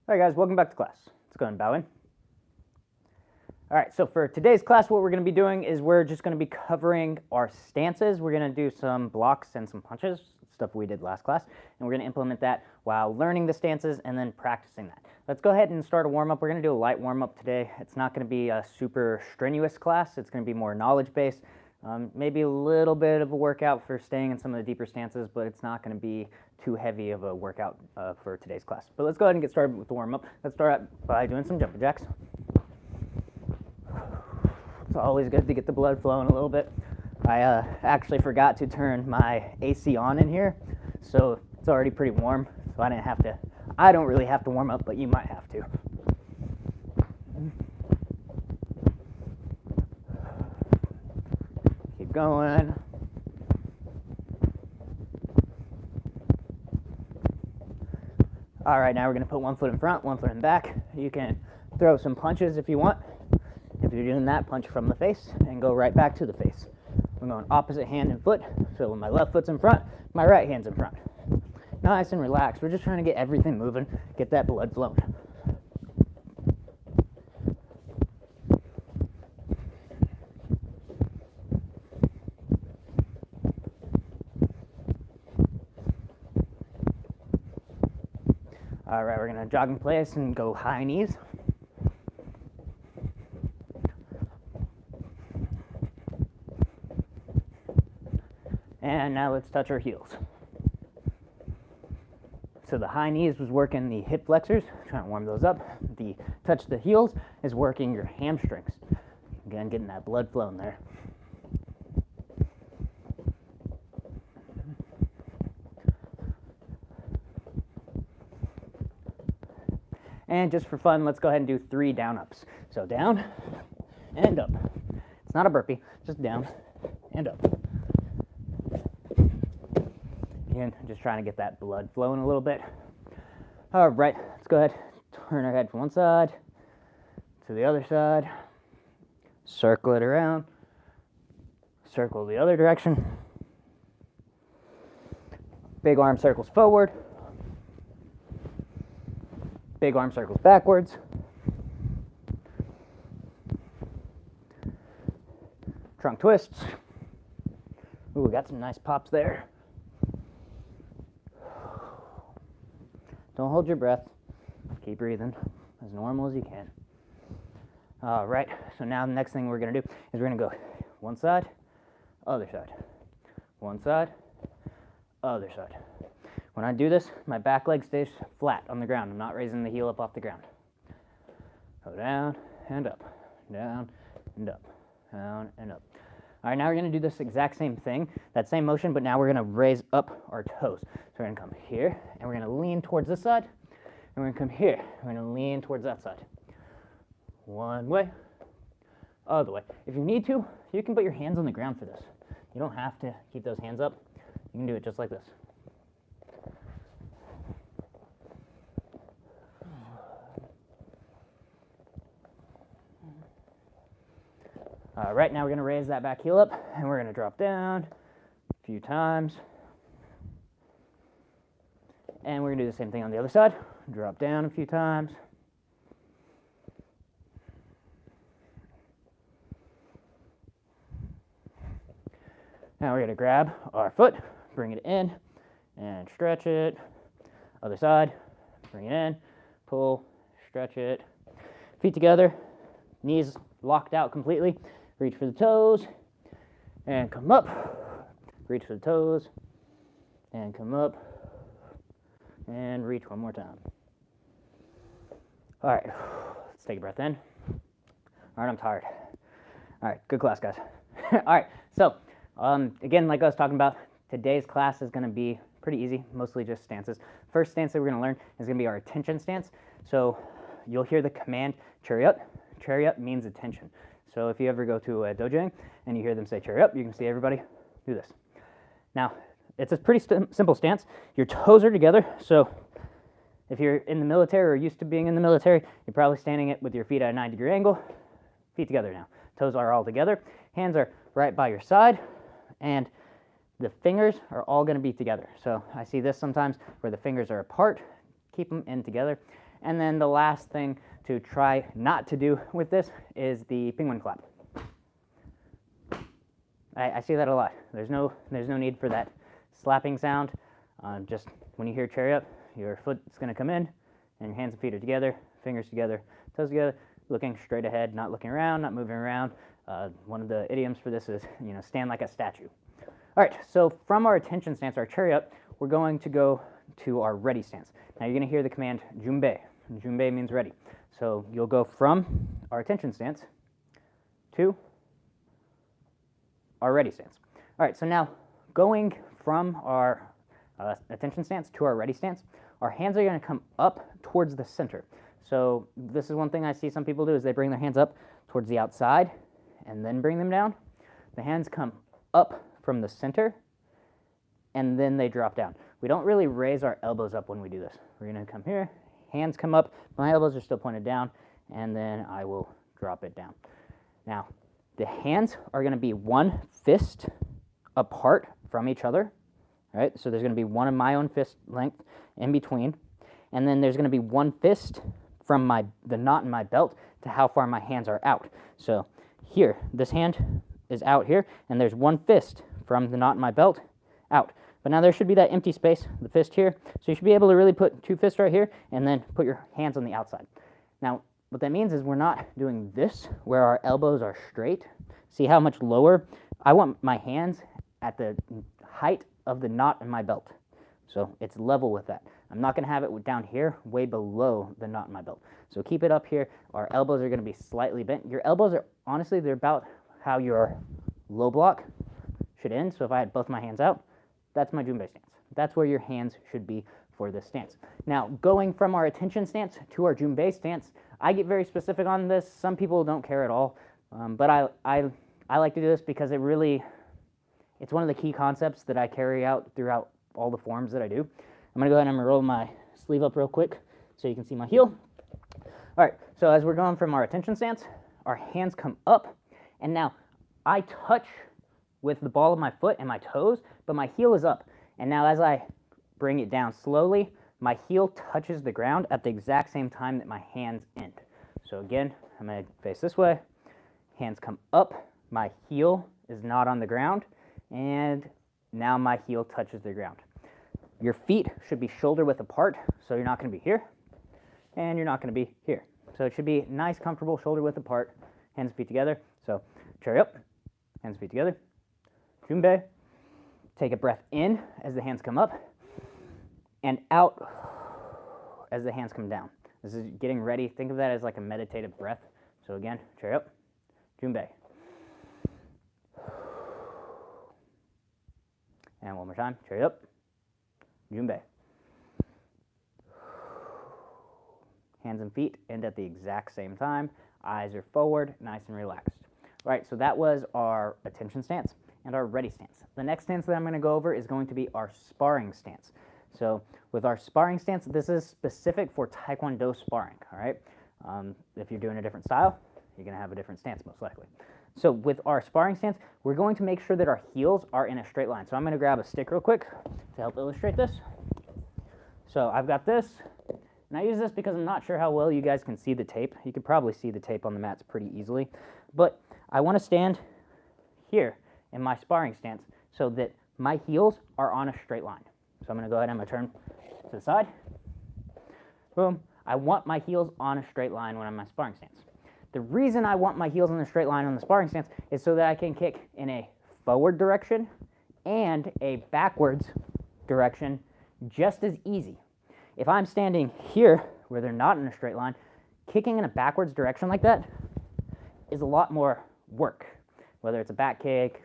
All right, guys, welcome back to class. Let's go ahead and bow in. All right, so for today's class, what we're going to be doing is we're just going to be covering our stances. We're going to do some blocks and some punches, stuff we did last class, and we're going to implement that while learning the stances and then practicing that. Let's go ahead and start a warm-up. We're going to do a light warm-up today. It's not going to be a super strenuous class. It's going to be more knowledge-based. Maybe a little bit of a workout for staying in some of the deeper stances, but it's not going to be too heavy of a workout for today's class. But let's go ahead and get started with the warm-up. Let's start out by doing some jumping jacks. It's always good to get the blood flowing a little bit. I actually forgot to turn my AC on in here, so it's already pretty warm, so I don't really have to warm up, but you might have to. Keep going. All right, now we're going to put one foot in front, one foot in back. You can throw some punches if you want. If you're doing that, punch from the face and go right back to the face. I'm going opposite hand and foot, so my left foot's in front, my right hand's in front. Nice and relaxed. We're just trying to get everything moving, get that blood flowing. All right, we're going to jog in place and go high knees. And now let's touch our heels. So the high knees was working the hip flexors, trying to warm those up. The touch the heels is working your hamstrings. Again, getting that blood flowing there. And just for fun, let's go ahead and do 3 down ups. So down and up. It's not a burpee, just down and up. Again, just trying to get that blood flowing a little bit. All right, let's go ahead, turn our head from one side to the other side, circle it around, circle the other direction, big arm circles forward, big arm circles backwards, trunk twists. Ooh, we got some nice pops there. Don't hold your breath. Keep breathing as normal as you can. All right, so now the next thing we're going to do is we're going to go one side, other side, one side, other side. When I do this, my back leg stays flat on the ground. I'm not raising the heel up off the ground. Go down and up, down and up, down and up. All right, now we're going to do this exact same thing, that same motion, but now we're going to raise up our toes. So we're going to come here, and we're going to lean towards this side, and we're going to come here. We're going to lean towards that side. One way, other way. If you need to, you can put your hands on the ground for this. You don't have to keep those hands up. You can do it just like this. All right, now we're going to raise that back heel up, and we're going to drop down a few times. And we're going to do the same thing on the other side. Drop down a few times. Now we're going to grab our foot, bring it in, and stretch it. Other side, bring it in, pull, stretch it. Feet together, knees locked out completely. Reach for the toes, and come up. Reach for the toes, and come up, and reach one more time. All right, let's take a breath in. All right, I'm tired. All right, good class, guys. All right, so again, like I was talking about, today's class is going to be pretty easy, mostly just stances. First stance that we're going to learn is going to be our attention stance. So you'll hear the command chariot. Chariot means attention. So if you ever go to a dojo and you hear them say chariot, you can see everybody do this. Now, it's a pretty simple stance. Your toes are together, so if you're in the military or used to being in the military, you're probably standing it with your feet at a 90-degree angle. Feet together now. Toes are all together. Hands are right by your side, and the fingers are all going to be together. So I see this sometimes where the fingers are apart. Keep them in together. And then the last thing to try not to do with this is the penguin clap. I see that a lot. There's no need for that slapping sound. Just when you hear cherry up, your foot is going to come in, and your hands and feet are together, fingers together, toes together, looking straight ahead, not looking around, not moving around. One of the idioms for this is, stand like a statue. All right, so from our attention stance, our cherry up, we're going to go to our ready stance. Now you're going to hear the command junbei. Junbei means ready. So you'll go from our attention stance to our ready stance. All right, so now going from our attention stance to our ready stance, our hands are going to come up towards the center. So this is one thing I see some people do is they bring their hands up towards the outside and then bring them down. The hands come up from the center and then they drop down. We don't really raise our elbows up when we do this. We're going to come here, hands come up, my elbows are still pointed down, and then I will drop it down. Now, the hands are going to be one fist apart from each other, right? So there's going to be one of my own fist length in between, and then there's going to be one fist from the knot in my belt to how far my hands are out. So here, this hand is out here, and there's one fist from the knot in my belt out. But now there should be that empty space, the fist here, so you should be able to really put two fists right here, and then put your hands on the outside. Now, what that means is we're not doing this where our elbows are straight. See how much lower? I want my hands at the height of the knot in my belt. So it's level with that. I'm not going to have it down here way below the knot in my belt. So keep it up here. Our elbows are going to be slightly bent. Your elbows are, honestly, they're about how your low block should end. So if I had both my hands out, that's my junbei stance. That's where your hands should be for this stance. Now, going from our attention stance to our junbei stance, I get very specific on this. Some people don't care at all, but I like to do this because it's one of the key concepts that I carry out throughout all the forms that I do. I'm going to go ahead and roll my sleeve up real quick so you can see my heel. All right, so as we're going from our attention stance, our hands come up, and now I touch with the ball of my foot and my toes, but my heel is up. And now as I bring it down slowly, my heel touches the ground at the exact same time that my hands end. So again, I'm going to face this way. Hands come up, my heel is not on the ground, and now my heel touches the ground. Your feet should be shoulder width apart, so you're not going to be here, and you're not going to be here. So it should be nice, comfortable, shoulder width apart, hands and feet together. So cherry up, hands and feet together, junbei. Take a breath in as the hands come up, and out as the hands come down. This is getting ready. Think of that as like a meditative breath. So again, cherry up, junbei. And one more time, cherry up, junbei. Hands and feet end at the exact same time. Eyes are forward, nice and relaxed. All right, so that was our attention stance and our ready stance. The next stance that I'm going to go over is going to be our sparring stance. So with our sparring stance, this is specific for Taekwondo sparring, all right? If you're doing a different style, you're going to have a different stance most likely. So with our sparring stance, we're going to make sure that our heels are in a straight line. So I'm going to grab a stick real quick to help illustrate this. So I've got this, and I use this because I'm not sure how well you guys can see the tape. You can probably see the tape on the mats pretty easily. But I want to stand here in my sparring stance so that my heels are on a straight line. So I'm going to go ahead and I'm going to turn to the side. Boom. I want my heels on a straight line when I'm in my sparring stance. The reason I want my heels in a straight line on the sparring stance is so that I can kick in a forward direction and a backwards direction just as easy. If I'm standing here where they're not in a straight line, kicking in a backwards direction like that is a lot more work. Whether it's a back kick,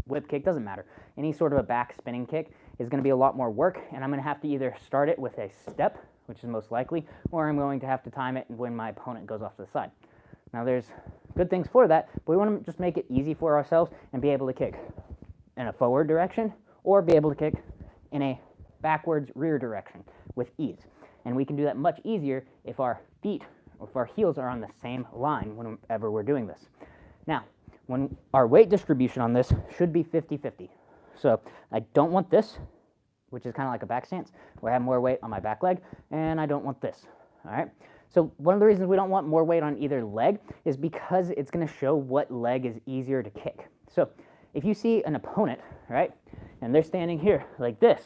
whip kick, doesn't matter. Any sort of a back spinning kick is going to be a lot more work, and I'm going to have to either start it with a step, which is most likely, or I'm going to have to time it when my opponent goes off to the side. Now there's good things for that, but we want to just make it easy for ourselves and be able to kick in a forward direction or be able to kick in a backwards rear direction with ease. And we can do that much easier if our feet or if our heels are on the same line whenever we're doing this. Now, when our weight distribution on this should be 50-50. So I don't want this, which is kind of like a back stance, where I have more weight on my back leg, and I don't want this, all right? So one of the reasons we don't want more weight on either leg is because it's going to show what leg is easier to kick. So if you see an opponent, right, and they're standing here like this,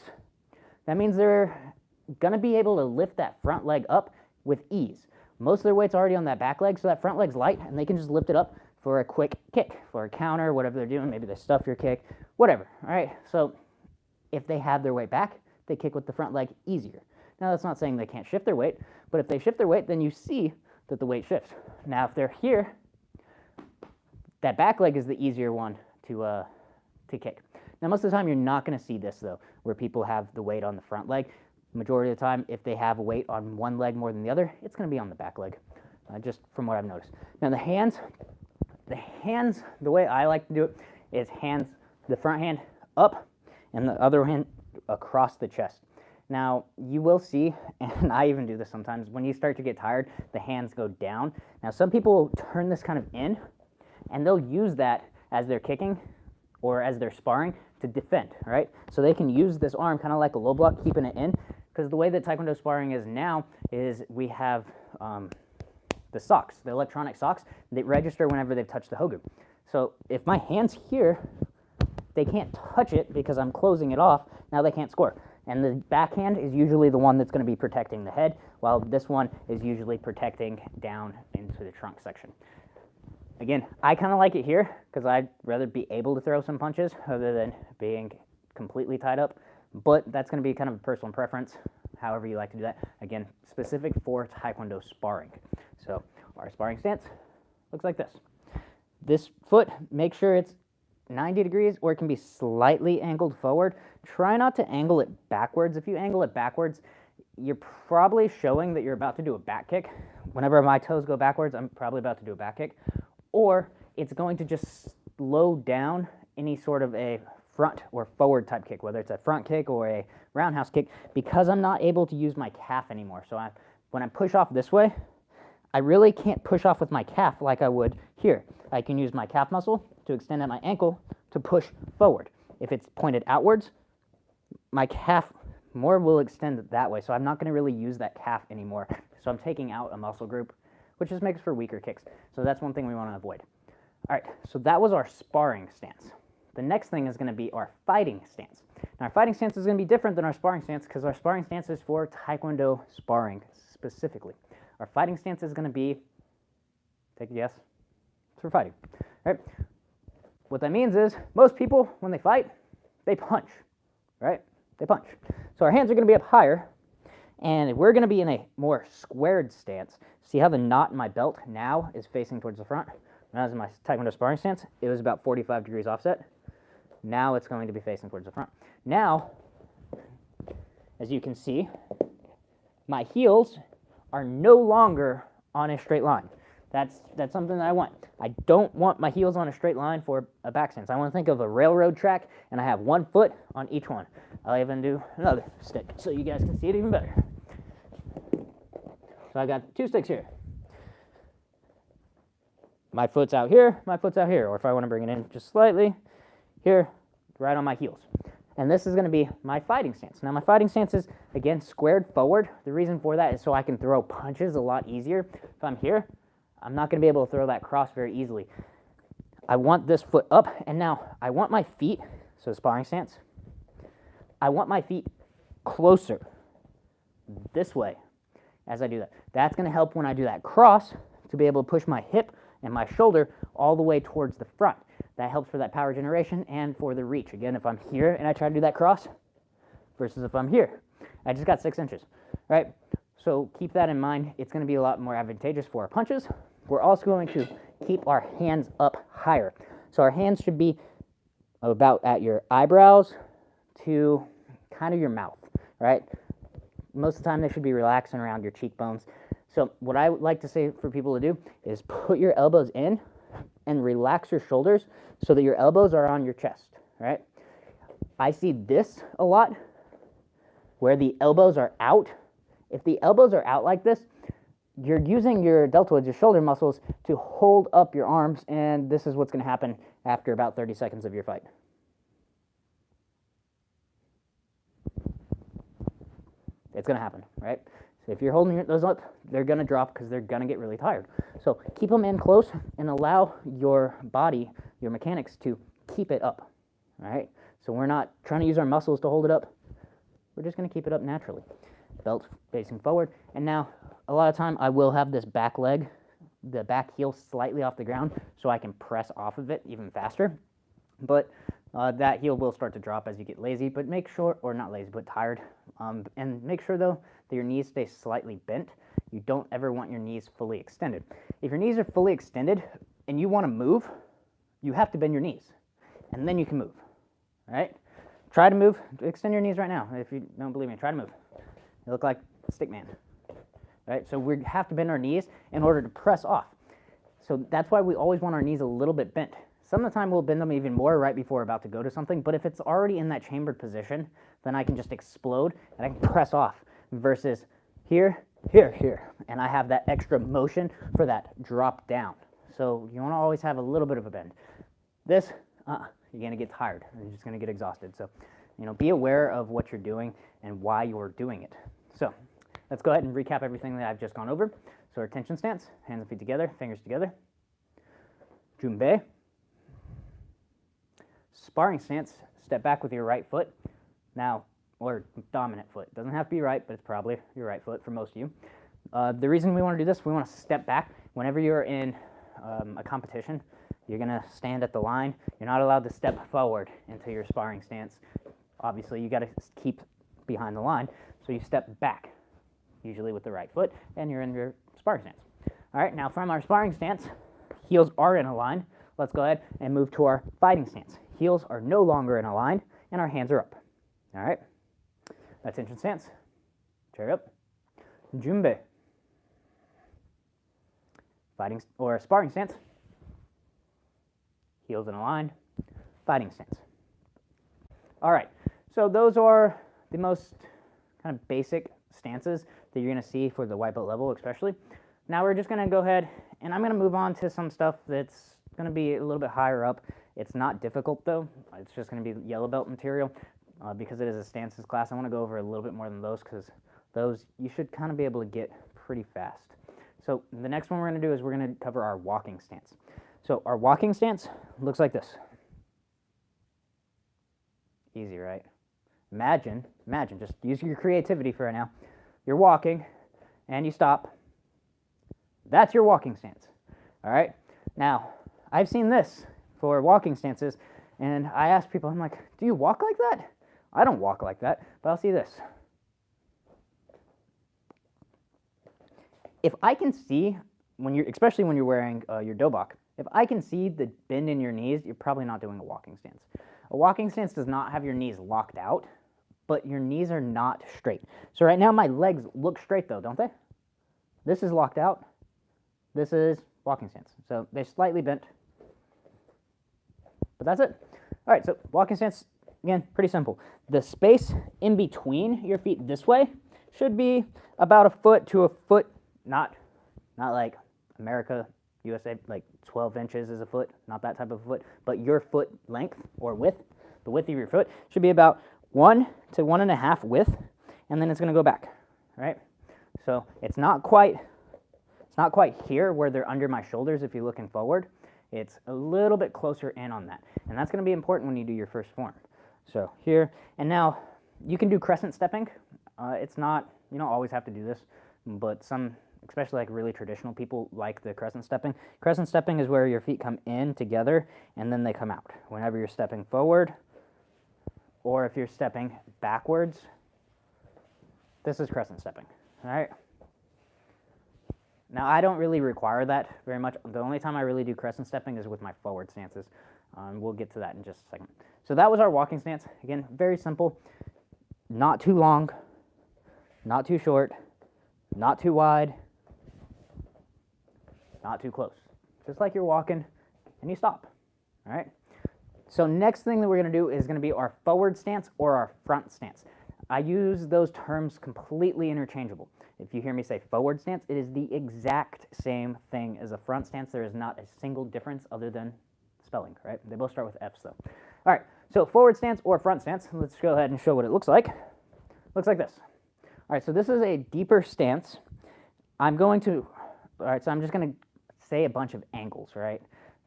that means they're going to be able to lift that front leg up with ease. Most of their weight's already on that back leg, so that front leg's light, and they can just lift it up for a quick kick, for a counter, whatever they're doing. Maybe they stuff your kick, whatever, all right? So if they have their weight back, they kick with the front leg easier. Now, that's not saying they can't shift their weight, but if they shift their weight, then you see that the weight shifts. Now, if they're here, that back leg is the easier one to kick. Now, most of the time, you're not going to see this, though, where people have the weight on the front leg. Majority of the time, if they have a weight on one leg more than the other, it's going to be on the back leg, just from what I've noticed. Now, the hands, the way I like to do it is hands, the front hand up, and the other hand across the chest. Now, you will see, and I even do this sometimes, when you start to get tired, the hands go down. Now, some people turn this kind of in, and they'll use that as they're kicking or as they're sparring to defend, right? So they can use this arm kind of like a low block, keeping it in, because the way that Taekwondo sparring is now is we have the socks, the electronic socks, that register whenever they've touched the Hogu. So if my hand's here, they can't touch it because I'm closing it off. Now they can't score. And the backhand is usually the one that's going to be protecting the head, while this one is usually protecting down into the trunk section. Again, I kind of like it here because I'd rather be able to throw some punches other than being completely tied up. But that's going to be kind of a personal preference, however you like to do that. Again, specific for Taekwondo sparring. So our sparring stance looks like this. This foot, make sure it's 90 degrees, or it can be slightly angled forward. Try not to angle it backwards. If you angle it backwards, you're probably showing that you're about to do a back kick. Whenever my toes go backwards, I'm probably about to do a back kick. Or it's going to just slow down any sort of a front or forward type kick, whether it's a front kick or a roundhouse kick, because I'm not able to use my calf anymore. So when I push off this way, I really can't push off with my calf like I would here. I can use my calf muscle to extend at my ankle to push forward. If it's pointed outwards, my calf more will extend that way, so I'm not going to really use that calf anymore. So I'm taking out a muscle group, which just makes for weaker kicks. So that's one thing we want to avoid. All right, so that was our sparring stance. The next thing is going to be our fighting stance. Now, our fighting stance is going to be different than our sparring stance because our sparring stance is for Taekwondo sparring specifically. Our fighting stance is going to be, take a guess, it's for fighting. All right? What that means is most people, when they fight, they punch, right? They punch. So our hands are going to be up higher, and we're going to be in a more squared stance. See how the knot in my belt now is facing towards the front? When I was in my Taekwondo sparring stance, it was about 45 degrees offset. Now it's going to be facing towards the front. Now, as you can see, my heels are no longer on a straight line. That's something that I want. I don't want my heels on a straight line for a back stance. I want to think of a railroad track, and I have one foot on each one. I'll even do another stick so you guys can see it even better. So I got two sticks here. My foot's out here, my foot's out here. Or if I want to bring it in just slightly, here, right on my heels. And this is going to be my fighting stance. Now, my fighting stance is, again, squared forward. The reason for that is so I can throw punches a lot easier. If I'm here, I'm not going to be able to throw that cross very easily. I want this foot up, and now I want my feet, so sparring stance, I want my feet closer this way as I do that. That's going to help when I do that cross to be able to push my hip and my shoulder all the way towards the front. That helps for that power generation and for the reach. Again, if I'm here and I try to do that cross versus if I'm here, I just got 6 inches, right? So keep that in mind. It's going to be a lot more advantageous for our punches. We're also going to keep our hands up higher. So our hands should be about at your eyebrows to kind of your mouth, right? Most of the time they should be relaxing around your cheekbones. So what I like to say for people to do is put your elbows in and relax your shoulders so that your elbows are on your chest, right? I see this a lot where the elbows are out. If the elbows are out like this, you're using your deltoids, your shoulder muscles, to hold up your arms, and this is what's going to happen after about 30 seconds of your fight. It's going to happen, right? So if you're holding those up, they're going to drop because they're going to get really tired. So keep them in close and allow your body, your mechanics, to keep it up. All right? So we're not trying to use our muscles to hold it up. We're just going to keep it up naturally. Belt facing forward. And now, a lot of time, I will have this back leg, the back heel slightly off the ground so I can press off of it even faster. But that heel will start to drop as you get lazy, but make sure, or not lazy, but tired. And make sure, though, that your knees stay slightly bent. You don't ever want your knees fully extended. If your knees are fully extended and you want to move, you have to bend your knees, and then you can move. All right? Try to move. Extend your knees right now. If you don't believe me, try to move. You look like a stick man. Right? So we have to bend our knees in order to press off. So that's why we always want our knees a little bit bent. Some of the time we'll bend them even more right before we're about to go to something, but if it's already in that chambered position, then I can just explode and I can press off versus here, here, here. And I have that extra motion for that drop down. So you want to always have a little bit of a bend. This, you're going to get tired. You're just going to get exhausted. So, be aware of what you're doing and why you're doing it. So let's go ahead and recap everything that I've just gone over. So our tension stance, hands and feet together, fingers together. Junbei. Sparring stance, step back with your right foot. Now, or dominant foot. Doesn't have to be right, but it's probably your right foot for most of you. The reason we want to do this, we want to step back. Whenever you're in a competition, you're going to stand at the line. You're not allowed to step forward into your sparring stance. Obviously, you got to keep behind the line, so you step back, usually with the right foot, and you're in your sparring stance. All right, now from our sparring stance, heels are in a line. Let's go ahead and move to our fighting stance. Heels are no longer in a line, and our hands are up. All right, attention stance, chair up, Junbei. Fighting or sparring stance, heels in a line, fighting stance. All right, so those are the most kind of basic stances that you're going to see for the white belt level especially. Now we're just going to go ahead and I'm going to move on to some stuff that's going to be a little bit higher up. It's not difficult though. It's just going to be yellow belt material because it is a stances class. I want to go over a little bit more than those because those you should kind of be able to get pretty fast. So the next one we're going to do is we're going to cover our walking stance. So our walking stance looks like this. Easy, right? Imagine, just use your creativity for right now. You're walking and you stop. That's your walking stance. All right? Now, I've seen this for walking stances, and I ask people, I'm like, do you walk like that? I don't walk like that, but I'll see this. If I can see, especially when you're wearing your dobok, if I can see the bend in your knees, you're probably not doing a walking stance. A walking stance does not have your knees locked out, but your knees are not straight. So right now my legs look straight though, don't they? This is locked out. This is walking stance. So they're slightly bent, but that's it. All right, so walking stance, again, pretty simple. The space in between your feet this way should be about a foot to a foot. Not like America, USA, like 12 inches is a foot, not that type of foot, but your foot length or width, the width of your foot should be about 1 to 1.5 width, and then it's going to go back, right? So it's not quite here where they're under my shoulders if you're looking forward. It's a little bit closer in on that, and that's going to be important when you do your first form. So here, and now you can do crescent stepping. It's not, you don't always have to do this, but some, especially like really traditional people, like the crescent stepping. Crescent stepping is where your feet come in together and then they come out. Whenever you're stepping forward or if you're stepping backwards, this is crescent stepping, all right? Now, I don't really require that very much. The only time I really do crescent stepping is with my forward stances. We'll get to that in just a second. So that was our walking stance. Again, very simple, not too long, not too short, not too wide, not too close. Just like you're walking and you stop, all right? So next thing that we're going to do is going to be our forward stance or our front stance. I use those terms completely interchangeable. If you hear me say forward stance, it is the exact same thing as a front stance. There is not a single difference other than spelling, right? They both start with F's though. All right, so forward stance or front stance, let's go ahead and show what it looks like. Looks like this. All right, so this is a deeper stance. I'm going to, all right, so I'm just going to say a bunch of angles, right?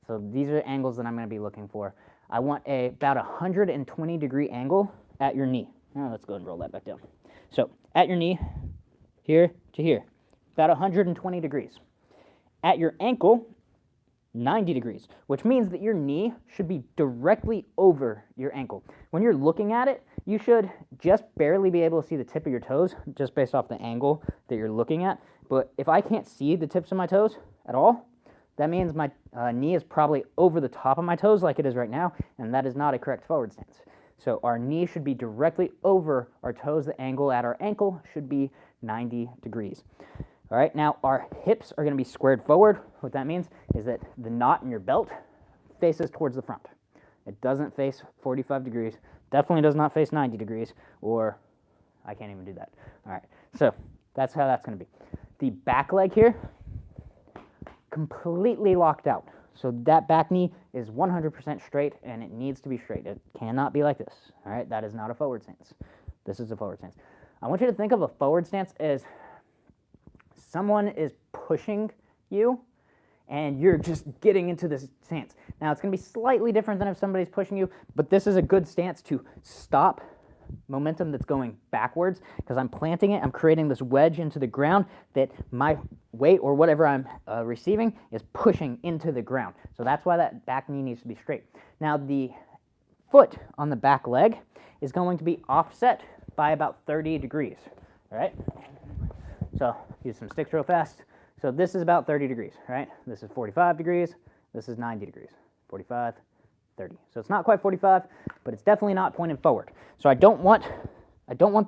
So these are angles that I'm going to be looking for. I want about 120-degree angle at your knee. Now let's go ahead and roll that back down. So at your knee, here to here, about 120 degrees. At your ankle, 90 degrees, which means that your knee should be directly over your ankle. When you're looking at it, you should just barely be able to see the tip of your toes just based off the angle that you're looking at. But if I can't see the tips of my toes at all, that means my knee is probably over the top of my toes like it is right now, and that is not a correct forward stance. So our knee should be directly over our toes. The angle at our ankle should be 90 degrees. All right, now our hips are going to be squared forward. What that means is that the knot in your belt faces towards the front. It doesn't face 45 degrees, definitely does not face 90 degrees, or I can't even do that. All right, so that's how that's going to be. The back leg here, completely locked out. So that back knee is 100% straight, and it needs to be straight. It cannot be like this. All right, that is not a forward stance. This is a forward stance. I want you to think of a forward stance as someone is pushing you, and you're just getting into this stance. Now, it's going to be slightly different than if somebody's pushing you, but this is a good stance to stop momentum that's going backwards, because I'm planting it, I'm creating this wedge into the ground that my weight or whatever I'm receiving is pushing into the ground. So that's why that back knee needs to be straight. Now, the foot on the back leg is going to be offset by about 30 degrees, all right? So use some sticks real fast. So this is about 30 degrees, right? This is 45 degrees. This is 90 degrees. 45, 30. So it's not quite 45, but it's definitely not pointed forward. So I don't want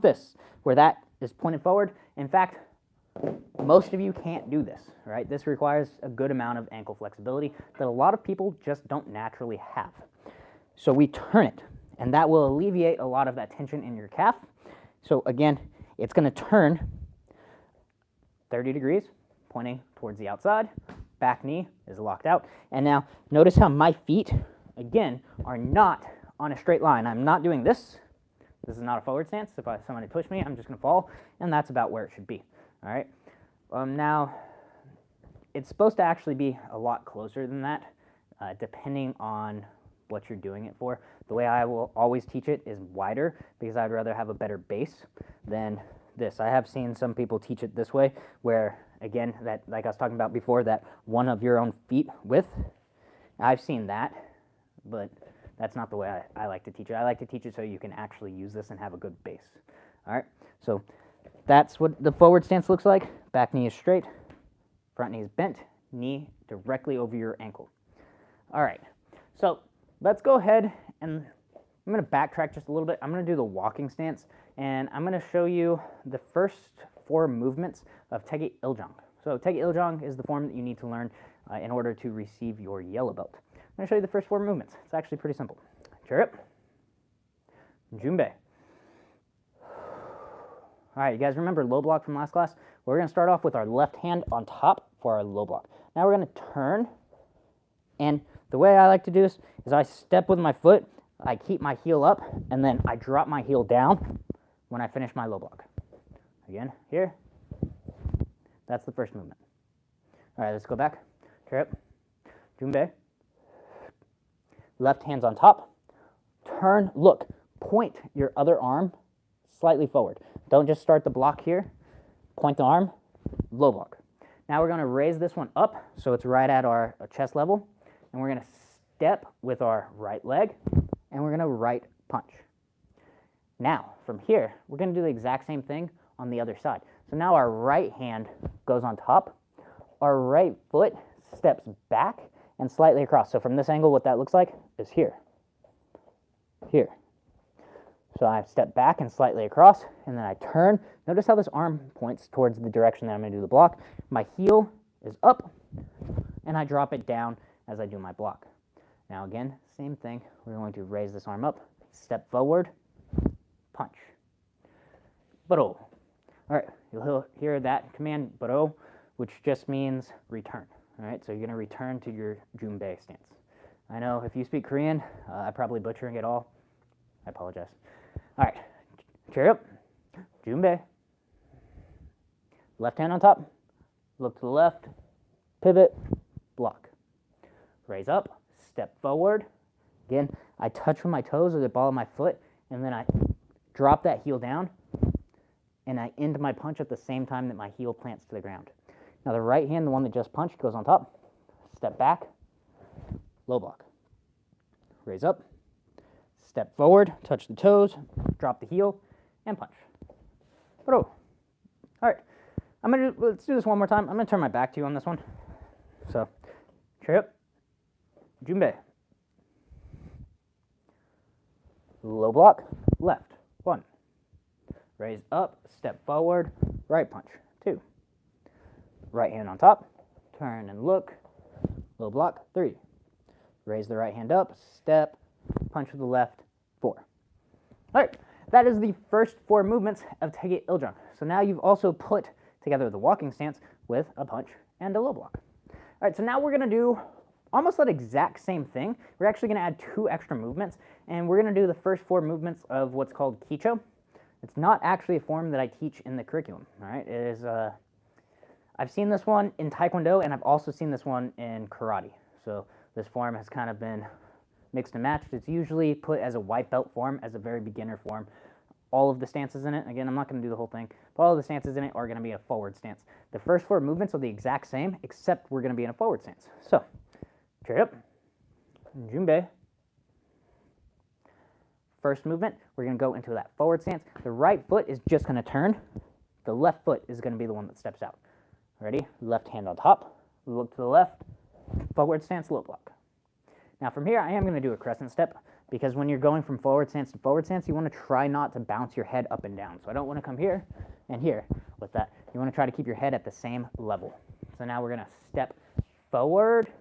this where that is pointed forward. In fact, most of you can't do this, right? This requires a good amount of ankle flexibility that a lot of people just don't naturally have. So we turn it, and that will alleviate a lot of that tension in your calf. So again, it's going to turn 30 degrees, pointing towards the outside. Back knee is locked out. And now notice how my feet, again, are not on a straight line. I'm not doing this. This is not a forward stance. If somebody push me, I'm just going to fall, and that's about where it should be. All right. Now, it's supposed to actually be a lot closer than that, depending on what you're doing it for. The way I will always teach it is wider, because I'd rather have a better base than this. I have seen some people teach it this way, where, again, that, like I was talking about before, that one of your own feet width. I've seen that, but that's not the way I like to teach it. I like to teach it so you can actually use this and have a good base. All right, so that's what the forward stance looks like. Back knee is straight, front knee is bent, knee directly over your ankle. All right, so let's go ahead and I'm going to backtrack just a little bit. I'm going to do the walking stance, and I'm going to show you the first 4 movements of TKD Iljong. So TKD Iljong is the form that you need to learn in order to receive your yellow belt. I'm going to show you the first 4 movements. It's actually pretty simple. Chirrup, Junbei. All right, you guys remember low block from last class? We're going to start off with our left hand on top for our low block. Now we're going to turn, and the way I like to do this is I step with my foot, I keep my heel up, and then I drop my heel down when I finish my low block. Again, here. That's the first movement. All right, let's go back. Chirrup, Junbei. Left hand's on top. Turn, look, point your other arm slightly forward. Don't just start the block here. Point the arm, low block. Now we're going to raise this one up so it's right at our chest level, and we're going to step with our right leg, and we're going to right punch. Now, from here, we're going to do the exact same thing on the other side. So now our right hand goes on top, our right foot steps back and slightly across. So from this angle, what that looks like is here. Here. So I step back and slightly across, and then I turn. Notice how this arm points towards the direction that I'm going to do the block. My heel is up, and I drop it down as I do my block. Now again, same thing. We're going to raise this arm up, step forward, punch. Baro. All right, you'll hear that command, baro, which just means return. All right, so you're going to return to your Junbei stance. I know if you speak Korean, I'm probably butchering it all. I apologize. All right, chirrup, Junbei. Left hand on top, look to the left, pivot, block. Raise up, step forward. Again, I touch with my toes or the ball of my foot, and then I drop that heel down, and I end my punch at the same time that my heel plants to the ground. Now the right hand, the one that just punched, goes on top, step back, low block. Raise up, step forward, touch the toes, drop the heel, and punch. All right, let's do this one more time. I'm gonna turn my back to you on this one. So, trip, Junbei. Low block, left, 1. Raise up, step forward, right punch, 2. Right hand on top, turn and look, low block, 3. Raise the right hand up, step, punch with the left, 4. All right, that is the first 4 movements of Taege Iljang. So now you've also put together the walking stance with a punch and a low block. All right, so now we're going to do almost that exact same thing. We're actually going to add 2 extra movements, and we're going to do the first 4 movements of what's called Kicho. It's not actually a form that I teach in the curriculum. All right, it is. I've seen this one in Taekwondo, and I've also seen this one in karate. So this form has kind of been mixed and matched. It's usually put as a white belt form, as a very beginner form. All of the stances in it, again, I'm not going to do the whole thing, but all of the stances in it are going to be a forward stance. The first 4 movements are the exact same, except we're going to be in a forward stance. So, straight up, Junbei. First movement, we're going to go into that forward stance. The right foot is just going to turn. The left foot is going to be the one that steps out. Ready? Left hand on top, look to the left, forward stance, low block. Now from here, I am going to do a crescent step, because when you're going from forward stance to forward stance, you want to try not to bounce your head up and down. So I don't want to come here and here with that. You want to try to keep your head at the same level. So now we're going to step forward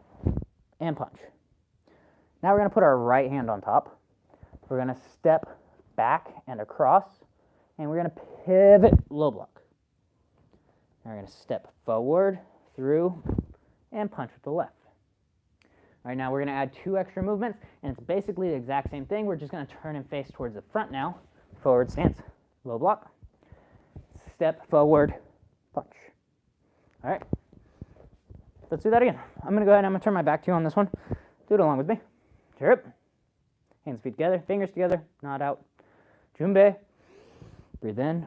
and punch. Now we're going to put our right hand on top. We're going to step back and across, and we're going to pivot, low block. Now we're going to step forward, through, and punch with the left. All right, now we're going to add 2 extra movements, and it's basically the exact same thing. We're just going to turn and face towards the front now. Forward stance, low block, step forward, punch. All right, let's do that again. I'm going to go ahead and I'm going to turn my back to you on this one. Do it along with me. Chirp. Hands, feet together, fingers together, nod out. Junbei. Breathe in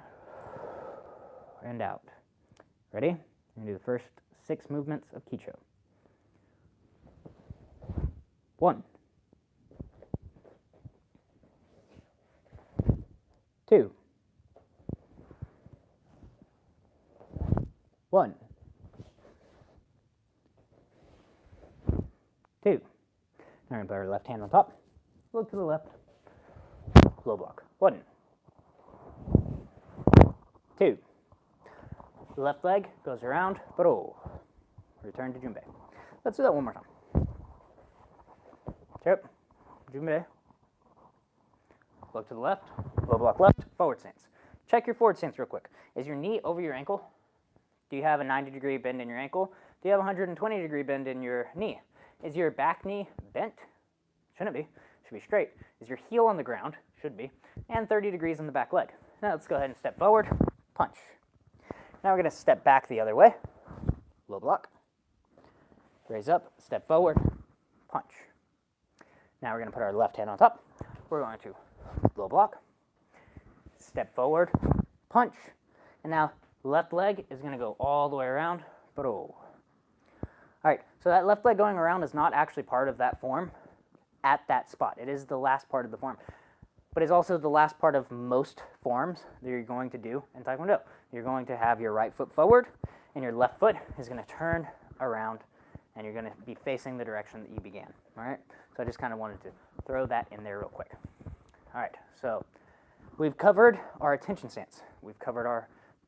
and out. Ready? We're going to do the first 6 movements of Kicho. 1, 2, 1, 2. Now we're going to put our left hand on top, look to the left, low block. 1, 2. Left leg goes around, bro. Return to Junbei. Let's do that one more time. Chip, Junbei. Look to the left, low block left, forward stance. Check your forward stance real quick. Is your knee over your ankle? Do you have a 90-degree bend in your ankle? Do you have a 120-degree bend in your knee? Is your back knee bent? Shouldn't be. Should be straight. Is your heel on the ground? Should be. And 30 degrees on the back leg. Now let's go ahead and step forward, punch. Now we're going to step back the other way, low block. Raise up, step forward, punch. Now we're going to put our left hand on top. We're going to low block, step forward, punch. And now left leg is going to go all the way around. All right, so that left leg going around is not actually part of that form at that spot. It is the last part of the form, but it's also the last part of most forms that you're going to do in Taekwondo. You're going to have your right foot forward, and your left foot is going to turn around, and you're going to be facing the direction that you began. All right, so I just kind of wanted to throw that in there real quick. All right, so we've covered our attention stance. We've covered our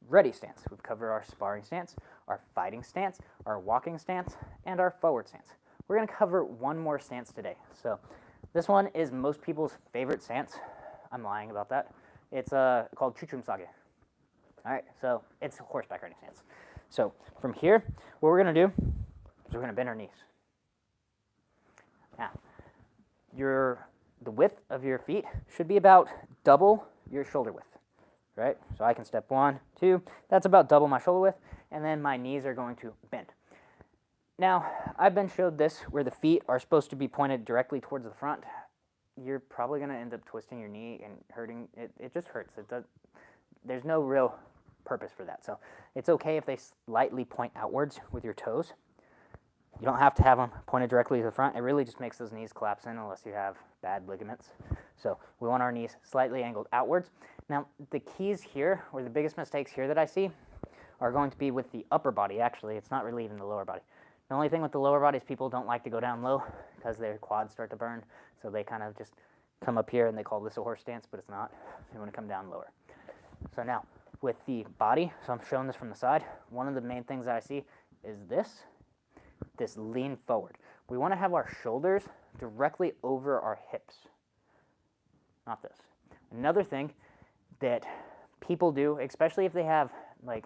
ready stance. We've covered our sparring stance, our fighting stance, our walking stance, and our forward stance. We're going to cover one more stance today. So this one is most people's favorite stance. I'm lying about that. It's called Chuchum Sage. All right, so it's a horseback riding stance. So from here, what we're going to do is we're going to bend our knees. Now, the width of your feet should be about double your shoulder width. right? So I can step 1, 2. That's about double my shoulder width, and then my knees are going to bend. Now, I've been showed this where the feet are supposed to be pointed directly towards the front. You're probably going to end up twisting your knee and hurting. It just hurts. There's no real purpose for that. So it's okay if they slightly point outwards with your toes. You don't have to have them pointed directly to the front. It really just makes those knees collapse in unless you have bad ligaments. So we want our knees slightly angled outwards. Now, the keys here, or the biggest mistakes here that I see, are going to be with the upper body, actually. It's not really even the lower body. The only thing with the lower body is people don't like to go down low because their quads start to burn. So they kind of just come up here and they call this a horse stance, but it's not. You want to come down lower. So now, with the body, so I'm showing this from the side, one of the main things that I see is this lean forward. We want to have our shoulders directly over our hips, not this. Another thing that people do, especially if they have, like,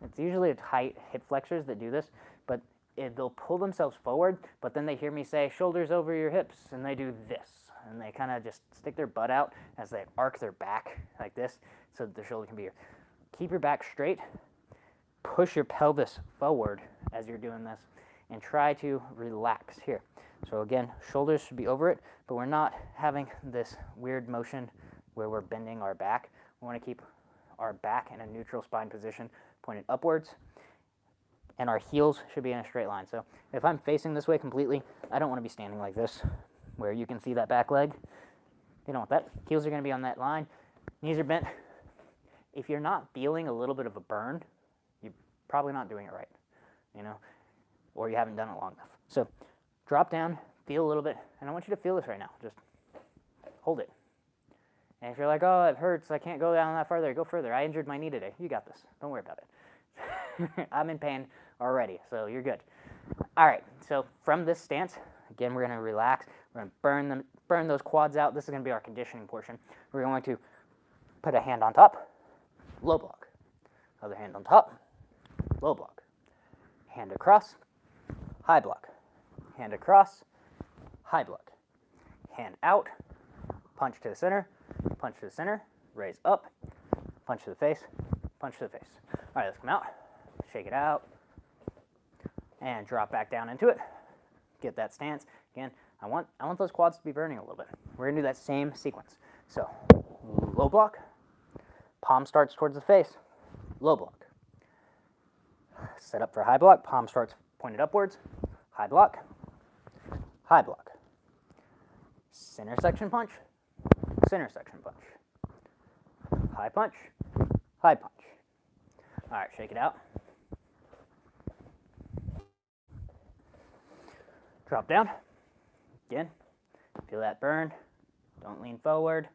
it's usually tight hip flexors that do this, but they'll pull themselves forward, but then they hear me say, shoulders over your hips, and they do this, and they kind of just stick their butt out as they arc their back like this, so that their shoulder can be here. Keep your back straight, push your pelvis forward as you're doing this, and try to relax here. So again, shoulders should be over it, but we're not having this weird motion where we're bending our back. We want to keep our back in a neutral spine position, pointed upwards, and our heels should be in a straight line. So if I'm facing this way completely, I don't want to be standing like this, where you can see that back leg. You don't want that. Heels are going to be on that line. Knees are bent. If you're not feeling a little bit of a burn, you're probably not doing it right, you know, or you haven't done it long enough. So drop down, feel a little bit, and I want you to feel this right now. Just hold it. And if you're like, oh, it hurts, I can't go down that further, go further. I injured my knee today. You got this. Don't worry about it. I'm in pain already, so you're good. All right, so from this stance, again, we're going to relax. We're going to burn those quads out. This is going to be our conditioning portion. We're going to put a hand on top, low block. Other hand on top, low block. Hand across, high block. Hand across, high block. Hand out, punch to the center, punch to the center, raise up, punch to the face, punch to the face. All right, let's come out, shake it out, and drop back down into it. Get that stance. Again, I want those quads to be burning a little bit. We're going to do that same sequence. So, low block, palm starts towards the face, low block. Set up for high block, palm starts pointed upwards, high block, high block. Center section punch, center section punch. High punch, high punch. All right, shake it out. Drop down. Again, feel that burn. Don't lean forward.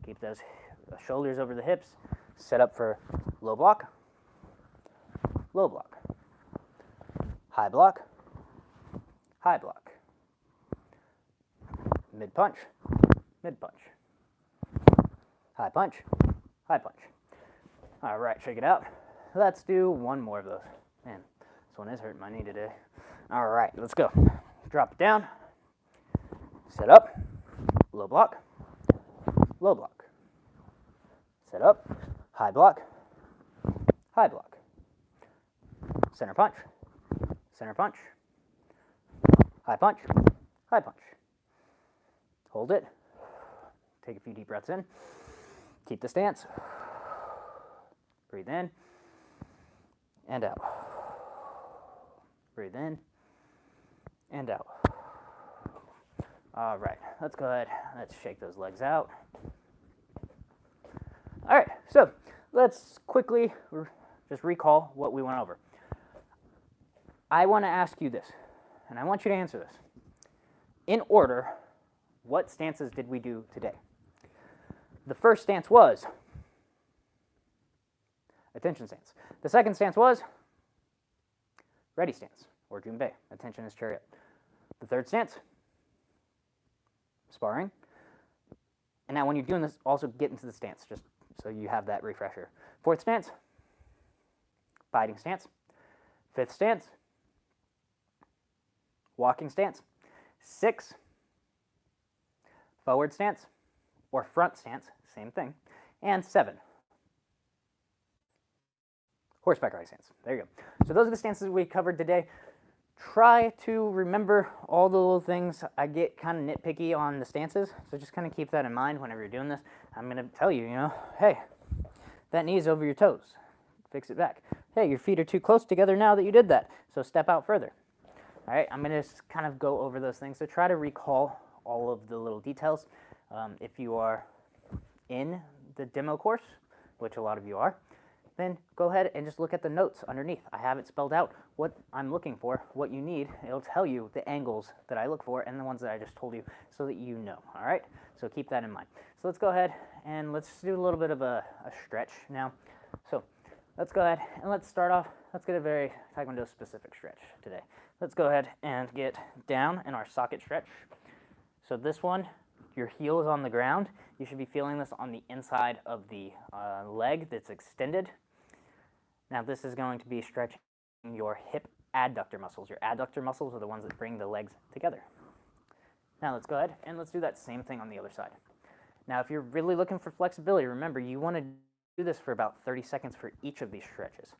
Keep those shoulders over the hips. Set up for low block, low block. High block, high block. Mid punch, mid punch. High punch, high punch. All right, shake it out. Let's do one more of those. Man, this one is hurting my knee today. All right, let's go. Drop it down. Set up, low block, low block. Set up, high block, high block. Center punch, center punch. High punch, high punch. Hold it. Take a few deep breaths in. Keep the stance. Breathe in and out. Breathe in and out. All right, let's go ahead. Let's shake those legs out. All right, so let's quickly just recall what we went over. I want to ask you this, and I want you to answer this. In order, what stances did we do today? The first stance was attention stance. The second stance was ready stance, or Junbei. Attention is chariot. The third stance, sparring. And now when you're doing this, also get into the stance, just so you have that refresher. Fourth stance, fighting stance. Fifth stance, walking stance. 6, forward stance, or front stance, same thing. And 7, Horseback riding stance. There you go. So those are the stances we covered today. Try to remember all the little things. I get kind of nitpicky on the stances, so just kind of keep that in mind whenever you're doing this. I'm going to tell you, hey, that knee's over your toes. Fix it back. Hey, your feet are too close together now that you did that, so step out further. All right, I'm going to just kind of go over those things. So try to recall all of the little details. If you are in the demo course, which a lot of you are, then go ahead and just look at the notes underneath. I have it spelled out what I'm looking for, what you need. It'll tell you the angles that I look for and the ones that I just told you so that you know, all right? So keep that in mind. So let's go ahead and let's do a little bit of a stretch now. So let's go ahead and let's start off. Let's get a very Taekwondo specific stretch today. Let's go ahead and get down in our socket stretch. So this one, your heel is on the ground. You should be feeling this on the inside of the leg that's extended. Now this is going to be stretching your hip adductor muscles. Your adductor muscles are the ones that bring the legs together. Now let's go ahead and let's do that same thing on the other side. Now if you're really looking for flexibility, remember you want to do this for about 30 seconds for each of these stretches.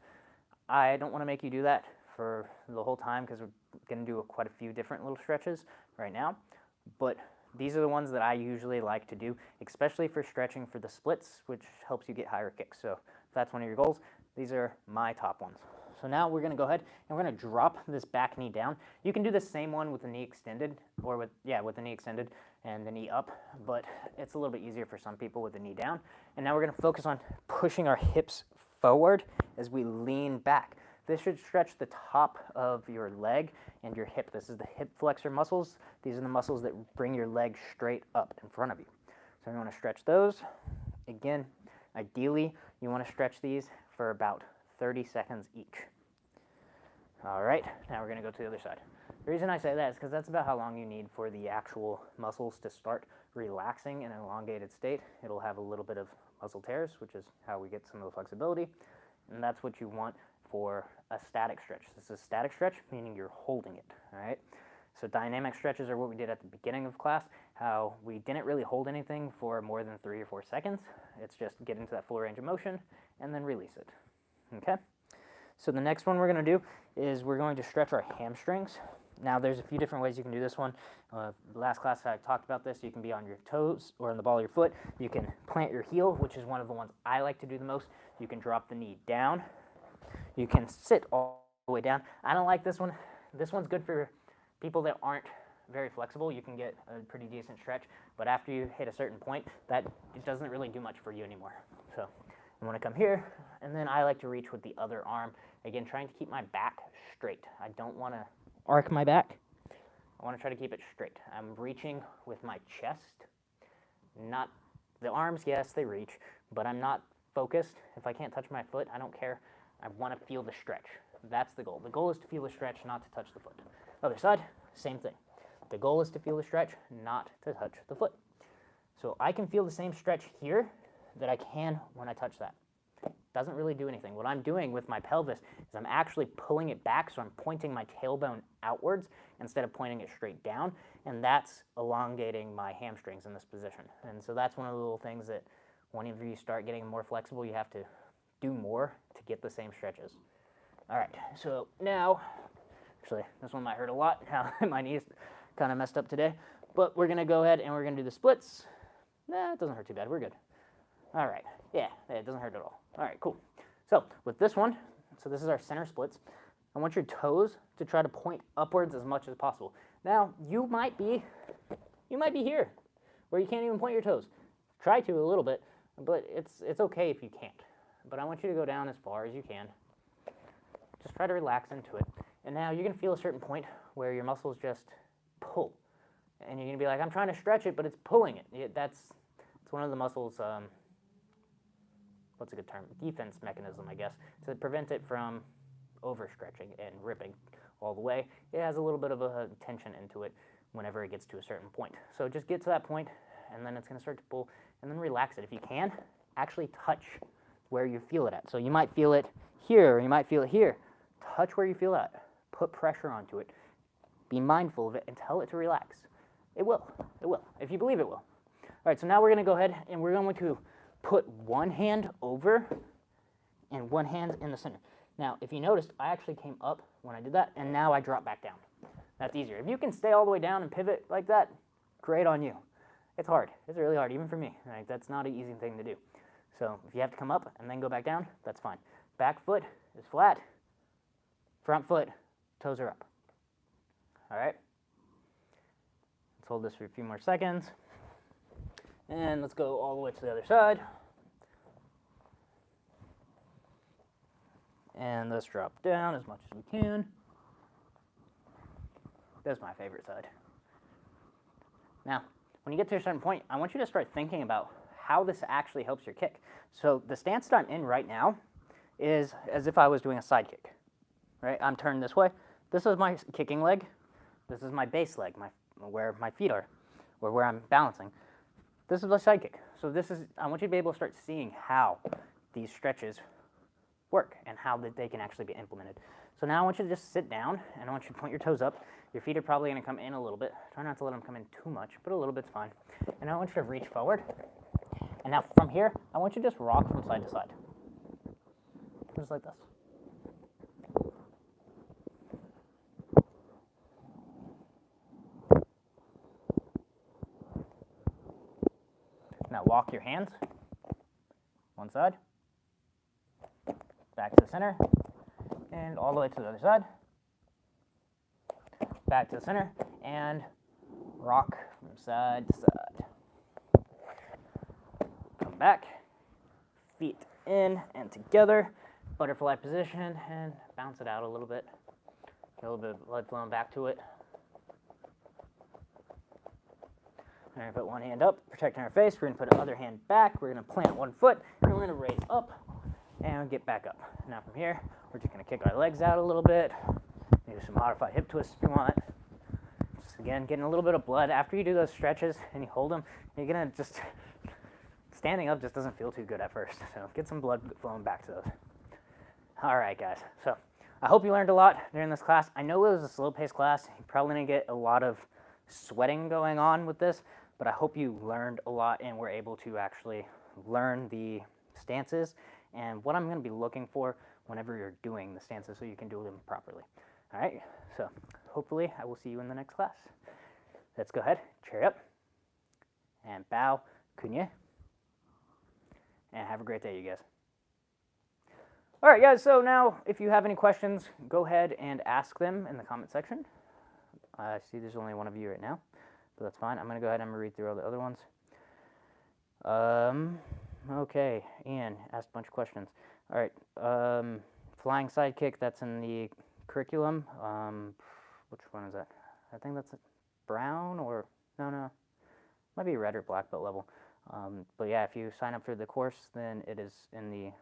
I don't want to make you do that for the whole time because we're going to do quite a few different little stretches right now, but these are the ones that I usually like to do, especially for stretching for the splits, which helps you get higher kicks. So if that's one of your goals, these are my top ones. So now we're going to go ahead and we're going to drop this back knee down. You can do the same one with the knee extended, or with the knee extended and the knee up, but it's a little bit easier for some people with the knee down. And now we're going to focus on pushing our hips forward as we lean back. This should stretch the top of your leg and your hip. This is the hip flexor muscles. These are the muscles that bring your leg straight up in front of you. So you want to stretch those. Again, ideally, you want to stretch these for about 30 seconds each. All right, now we're going to go to the other side. The reason I say that is because that's about how long you need for the actual muscles to start relaxing in an elongated state. It'll have a little bit of muscle tears, which is how we get some of the flexibility, and that's what you want for a static stretch. This is a static stretch, meaning you're holding it, all right? So dynamic stretches are what we did at the beginning of class, how we didn't really hold anything for more than 3 or 4 seconds. It's just get into that full range of motion and then release it, okay? So the next one we're going to do is we're going to stretch our hamstrings. Now there's a few different ways you can do this one. Last class I talked about this. You can be on your toes or on the ball of your foot. You can plant your heel, which is one of the ones I like to do the most. You can drop the knee down. You can sit all the way down. I don't like this one. This one's good for people that aren't very flexible. You can get a pretty decent stretch, but after you hit a certain point, it doesn't really do much for you anymore. So you want to come here, and then I like to reach with the other arm. Again, trying to keep my back straight. I don't want to arc my back. I want to try to keep it straight. I'm reaching with my chest, not the arms. Yes, they reach, but I'm not focused. If I can't touch my foot, I don't care. I want to feel the stretch. That's the goal. The goal is to feel the stretch, not to touch the foot. Other side, same thing. The goal is to feel the stretch, not to touch the foot. So I can feel the same stretch here that I can when I touch that. Doesn't really do anything. What I'm doing with my pelvis is I'm actually pulling it back, so I'm pointing my tailbone outwards instead of pointing it straight down, and that's elongating my hamstrings in this position. And so that's one of the little things that whenever you start getting more flexible, you have to do more to get the same stretches. All right, so now, actually, this one might hurt a lot. My knee's kind of messed up today, but we're going to go ahead and we're going to do the splits. Nah, it doesn't hurt too bad. We're good. All right, yeah, it doesn't hurt at all. All right, cool. So with this one, so this is our center splits. I want your toes to try to point upwards as much as possible. Now, you might be here, where you can't even point your toes. Try to a little bit, but it's okay if you can't. But I want you to go down as far as you can. Just try to relax into it. And now you're going to feel a certain point where your muscles just pull. And you're going to be like, I'm trying to stretch it, but it's pulling it. It's one of the muscles, what's a good term? Defense mechanism, I guess, to prevent it from overstretching and ripping all the way. It has a little bit of a tension into it whenever it gets to a certain point. So just get to that point, and then it's going to start to pull, and then relax it. If you can, actually touch where you feel it at. So you might feel it here, or you might feel it here. Touch where you feel it at. Put pressure onto it. Be mindful of it and tell it to relax. It will. It will. If you believe it will. All right, so now we're going to go ahead and we're going to put one hand over and one hand's in the center. Now, if you noticed, I actually came up when I did that, and now I drop back down. That's easier. If you can stay all the way down and pivot like that, great on you. It's hard. It's really hard, even for me. Right? That's not an easy thing to do. So if you have to come up and then go back down, that's fine. Back foot is flat. Front foot, toes are up. All right? Let's hold this for a few more seconds. And let's go all the way to the other side. And let's drop down as much as we can. That's my favorite side. Now, when you get to a certain point, I want you to start thinking about how this actually helps your kick. So the stance that I'm in right now is as if I was doing a side kick. Right? I'm turned this way. This is my kicking leg. This is my base leg, where my feet are, or where I'm balancing. This is the side kick. So I want you to be able to start seeing how these stretches work and how they can actually be implemented. So now I want you to just sit down, and I want you to point your toes up. Your feet are probably going to come in a little bit. Try not to let them come in too much, but a little bit's fine. And now I want you to reach forward. And now from here, I want you to just rock from side to side. Just like this. Now walk your hands, one side, back to the center, and all the way to the other side, back to the center, and rock from side to side. Come back, feet in and together, butterfly position, and bounce it out a little bit. Get a little bit of blood flowing back to it. All right, put one hand up, protecting our face. We're going to put the other hand back. We're going to plant one foot, and we're going to raise up and get back up. Now from here, we're just going to kick our legs out a little bit. Maybe some modified hip twists if you want. Just again, getting a little bit of blood. After you do those stretches and you hold them, you're going to just, standing up just doesn't feel too good at first. So get some blood flowing back to those. All right, guys. So I hope you learned a lot during this class. I know it was a slow-paced class. You're probably going to get a lot of sweating going on with this, but I hope you learned a lot and were able to actually learn the stances and what I'm going to be looking for whenever you're doing the stances so you can do them properly. All right, so hopefully I will see you in the next class. Let's go ahead, chair up, and bow, kunye, and have a great day, you guys. All right, guys, so now if you have any questions, go ahead and ask them in the comment section. I see there's only one of you right now, but that's fine. I'm going to go ahead and read through all the other ones. Okay, Ian asked a bunch of questions. All right, flying sidekick, that's in the curriculum. Which one is that? I think that's brown or, no, might be red or black belt level. But yeah, if you sign up for the course, then it is in the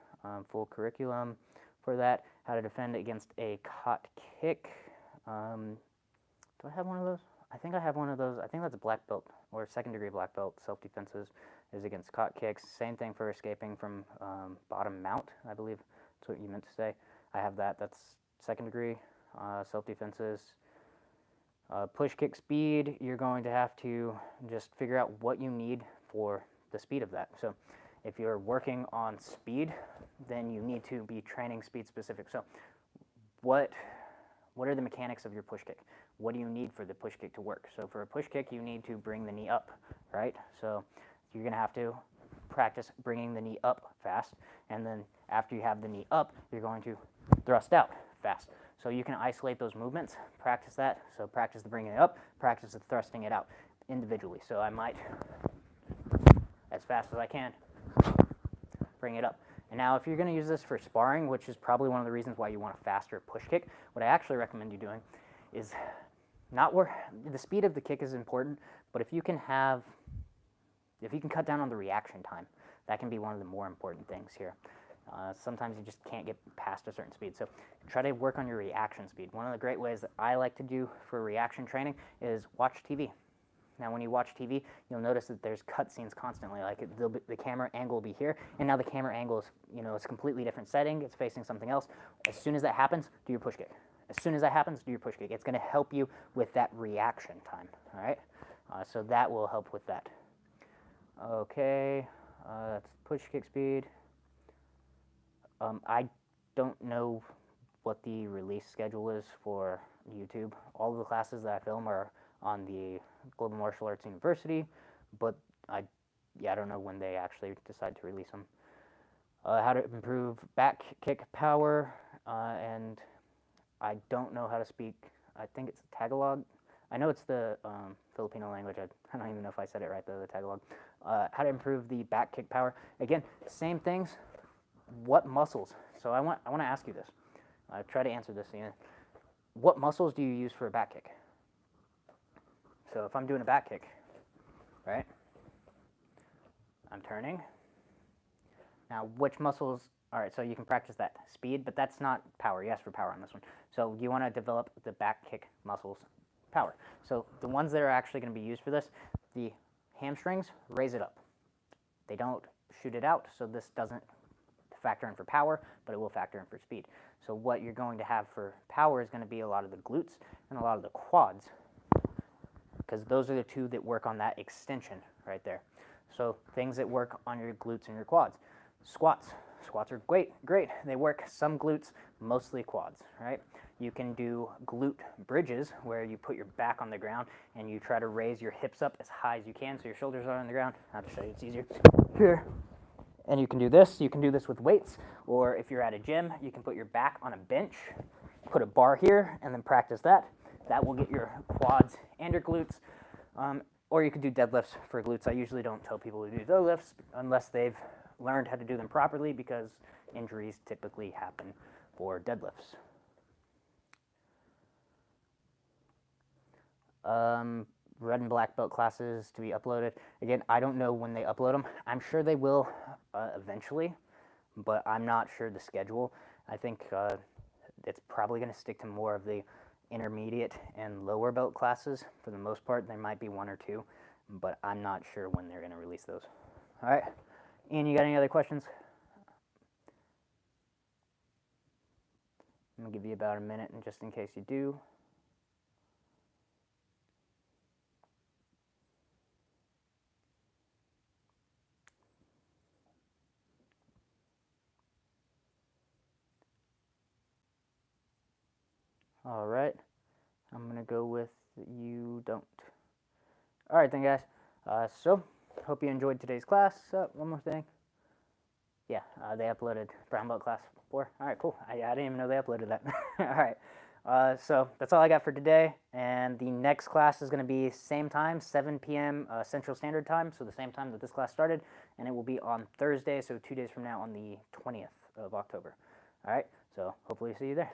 full curriculum for that. How to defend against a caught kick. Do I have one of those? I think I have one of those. I think that's a black belt or second degree black belt. Self-defenses is against caught kicks. Same thing for escaping from bottom mount, I believe that's what you meant to say. I have that. That's second degree. Self-defenses. Push kick speed, you're going to have to just figure out what you need for the speed of that. So if you're working on speed, then you need to be training speed specific. So what are the mechanics of your push kick? What do you need for the push kick to work? So for a push kick, you need to bring the knee up, right? So you're going to have to practice bringing the knee up fast, and then after you have the knee up, you're going to thrust out fast. So you can isolate those movements, practice that. So practice the bringing it up, practice the thrusting it out individually. So I might, as fast as I can, bring it up. And now if you're going to use this for sparring, which is probably one of the reasons why you want a faster push kick, what I actually recommend you doing is not where the speed of the kick is important, but if you can cut down on the reaction time, that can be one of the more important things here. Sometimes you just can't get past a certain speed, so try to work on your reaction speed. One of the great ways that I like to do for reaction training is watch TV. Now when you watch TV, you'll notice that there's cutscenes constantly, like the camera angle will be here, and now the camera angle is, it's a completely different setting, it's facing something else. As soon as that happens, do your push kick. As soon as that happens, do your push kick. It's going to help you with that reaction time, all right? So that will help with that. Okay, that's push kick speed. I don't know what the release schedule is for YouTube. All of the classes that I film are on the Global Martial Arts University, but I don't know when they actually decide to release them. How to improve back kick power, and I don't know how to speak, I think it's Tagalog. I know it's the Filipino language. I don't even know if I said it right though, the Tagalog. How to improve the back kick power. Again, same things. What muscles? So I want to ask you this. Try to answer this. What muscles do you use for a back kick? So if I'm doing a back kick, right? I'm turning. Now, which muscles? All right, so you can practice that speed, but that's not power. You asked for power on this one. So you want to develop the back kick muscles power. So the ones that are actually going to be used for this, the hamstrings, raise it up. They don't shoot it out, so this doesn't factor in for power, but it will factor in for speed. So what you're going to have for power is going to be a lot of the glutes and a lot of the quads, because those are the two that work on that extension right there. So things that work on your glutes and your quads. Squats. Squats are great. They work some glutes, mostly quads, right? You can do glute bridges where you put your back on the ground and you try to raise your hips up as high as you can so your shoulders are on the ground. I'll just show you, it's easier. Here. And you can do this. You can do this with weights, or if you're at a gym, you can put your back on a bench, put a bar here, and then practice that. That will get your quads and your glutes. Or you could do deadlifts for glutes. I usually don't tell people to do deadlifts unless they've learned how to do them properly, because injuries typically happen for deadlifts. Red and black belt classes to be uploaded. Again, I don't know when they upload them. I'm sure they will eventually, but I'm not sure the schedule. I think it's probably going to stick to more of the intermediate and lower belt classes for the most part. There might be one or two, but I'm not sure when they're going to release those. All right. Ian, you got any other questions? I'm going to give you about a minute, and just in case you do. All right. I'm going to go with you don't. All right, then, guys. So, hope you enjoyed today's class. One more thing. Yeah, they uploaded brown belt class 4. All right, cool. I didn't even know they uploaded that. All right. So that's all I got for today. And the next class is going to be same time, 7 p.m. Central Standard Time, so the same time that this class started. And it will be on Thursday, so 2 days from now on the 20th of October. All right, so hopefully see you there.